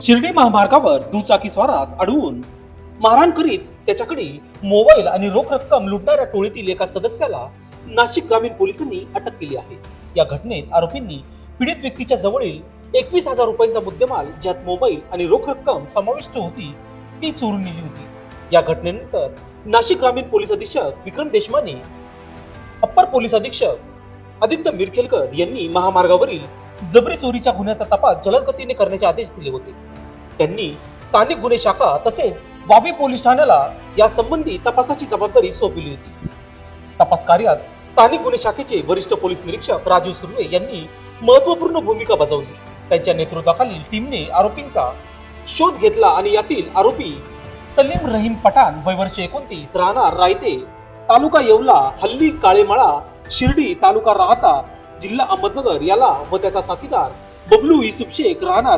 शिर्डी महामार्गावर दुचाकी स्वारास अडवून मारहाण करीत त्याच्याकडे मोबाईल आणि रोख रक्कम लुटणाऱ्या टोळीतील एका सदस्याला नाशिक ग्रामीण पोलिसांनी अटक केली आहे। या घटनेत आरोपींनी पीडित व्यक्तीच्या जवळील 21,000 रुपयांचा मुद्देमाल, ज्यात मोबाईल आणि रोख रक्कम समाविष्ट होती, ती चोरून नेली होती। या घटनेनंतर नाशिक ग्रामीण पोलीस अधीक्षक विक्रम देशमाने, अप्पर पोलीस अधीक्षक आदित्य मिरखेलकर यांनी महामार्गावरील जबरी चोरीच्या गुन्ह्याचा तपास जलद गतीने करण्याचे आदेश दिले होते। त्यांनी स्थानिक गुन्हे शाखा तसेच वाबी पोलीस ठाण्याला या संबंधी तपासाची जबाबदारी सोपविली होती। तपास कार्यात स्थानिक गुन्हे शाखेचे वरिष्ठ पोलीस निरीक्षक राजू सुर्वे यांनी महत्त्वपूर्ण भूमिका बजावली। त्यांच्या नेतृत्वाखालील टीमने आरोपींचा शोध घेतला आणि यातील आरोपी सलीम रहीम पठाण, वय वर्ष 29, राहणार रायते, तालुका येवला, हल्ली काळेमाळा, शिर्डी, तालुका राहता, जिल्हा अहमदनगर याला व त्याचा साथीदार बबलू युसुफ शेख, राहणार